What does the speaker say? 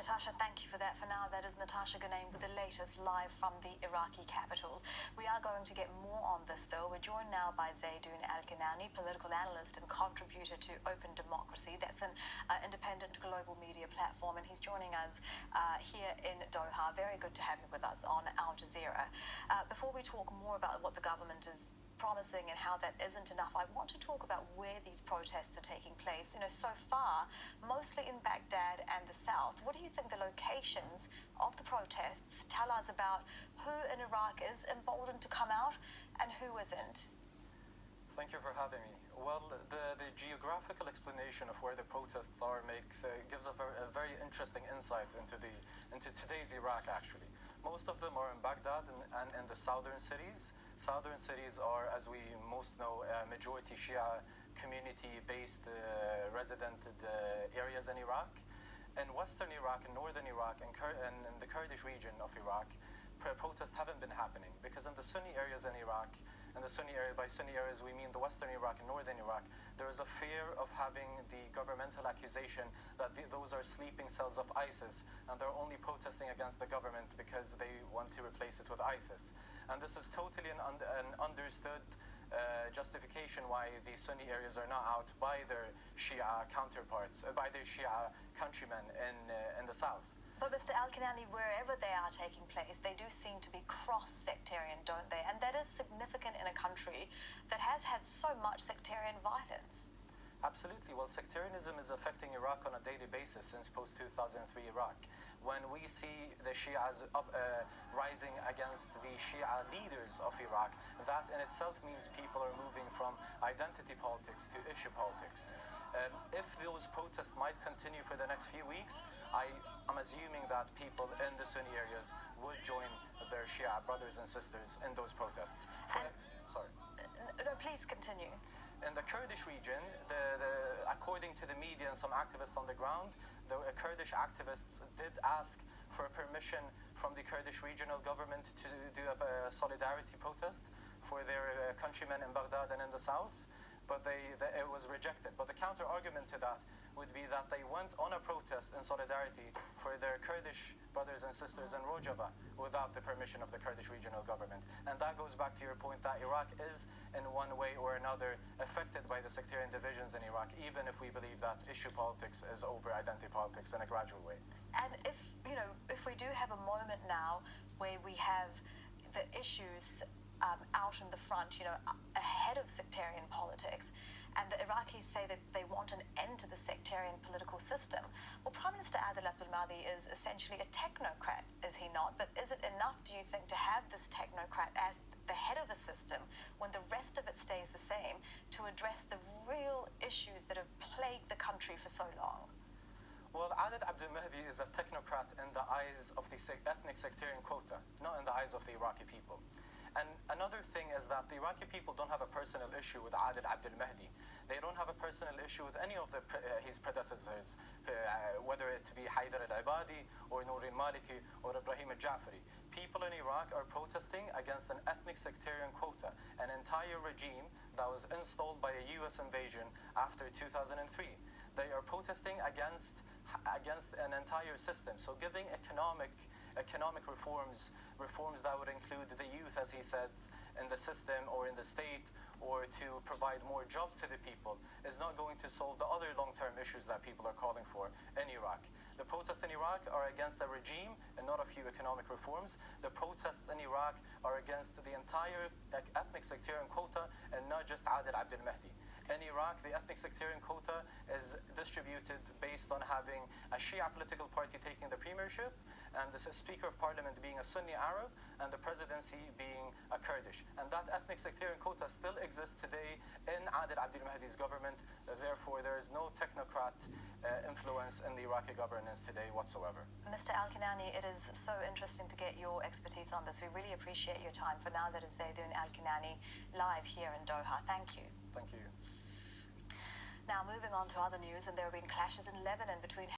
Natasha, thank you for that. For now, that is Natasha Ghanem with the latest live from the Iraqi capital. We are going to get more on this, though. We're joined now by Zeidon Alkinani, political analyst and contributor to Open Democracy. That's an independent global media platform, and he's joining us here in Doha. Very good to have you with us on Aljazeera. Before we talk more about what the government is promising and how that isn't enough, I want to talk about where these protests are taking place. You know, so far, mostly in Baghdad and the south. What do you think the locations of the protests tell us about who in Iraq is emboldened to come out and who isn't? Thank you for having me. Well, the geographical explanation of where the protests are gives a very interesting insight into today's Iraq. Actually, most of them are in Baghdad and in the southern cities. Southern cities are, as we most know, majority Shia community-based resident areas in Iraq. In western Iraq and northern Iraq and in the Kurdish region of Iraq, protests haven't been happening because in the Sunni areas in Iraq, and by Sunni areas we mean the western Iraq and northern Iraq, there is a fear of having the governmental accusation that those are sleeping cells of ISIS and they're only protesting against the government because they want to replace it with ISIS. And this is totally an understood justification why the Sunni areas are not out by their Shia counterparts, by their Shia countrymen in the south. But Mr. Alkinani, wherever they are taking place, they do seem to be cross-sectarian, don't they? And that is significant in a country that has had so much sectarian violence. Absolutely. Well, sectarianism is affecting Iraq on a daily basis since post-2003 Iraq. When we see the Shias rising against the Shia leaders of Iraq, that in itself means people are moving from identity politics to issue politics. If those protests might continue for the next few weeks, I'm assuming that people in the Sunni areas would join their Shia brothers and sisters in those protests. No, please continue. In the Kurdish region, according to the media and some activists on the ground, the Kurdish activists did ask for permission from the Kurdish regional government to do a solidarity protest for their countrymen in Baghdad and in the south, but it was rejected. But the counter-argument to that would be that they went on a protest in solidarity for their Kurdish brothers and sisters in Rojava without the permission of the Kurdish regional government. And that goes back to your point that Iraq is, in one way or another, affected by the sectarian divisions in Iraq, even if we believe that issue politics is over identity politics in a gradual way. And if we do have a moment now where we have the issues out in the front, ahead of sectarian politics, and the Iraqis say that they want an end to the sectarian political system. Well, Prime Minister Adil Abdul-Mahdi is essentially a technocrat, is he not? But is it enough, do you think, to have this technocrat as the head of the system when the rest of it stays the same to address the real issues that have plagued the country for so long? Well, Adil Abdul-Mahdi is a technocrat in the eyes of the ethnic sectarian quota, not in the eyes of the Iraqi people. And another thing is that the Iraqi people don't have a personal issue with Adil Abdul-Mahdi. They don't have a personal issue with any of his predecessors, whether it be Haider al-Ibadi or Nouri al-Maliki or Ibrahim al-Jafari. People in Iraq are protesting against an ethnic sectarian quota, an entire regime that was installed by a US invasion after 2003. They are protesting against an entire system. So giving economic reforms that would include the youth, as he says, in the system or in the state, or to provide more jobs to the people, is not going to solve the other long-term issues that people are calling for in Iraq. The protests in Iraq are against the regime and not a few economic reforms. The protests in Iraq are against the entire ethnic sectarian quota and not just Adil Abdul-Mahdi. In Iraq, the ethnic sectarian quota is distributed based on having a Shia political party taking the premiership, and the Speaker of Parliament being a Sunni Arab, and the presidency being a Kurdish. And that ethnic sectarian quota still exists today in Adil Abdul-Mahdi's government. Therefore, there is no technocrat influence in the Iraqi governance today whatsoever. Mr. Alkinani, it is so interesting to get your expertise on this. We really appreciate your time. For now, that is Zeidon Alkinani live here in Doha. Thank you. Thank you. Now, moving on to other news, and there have been clashes in Lebanon between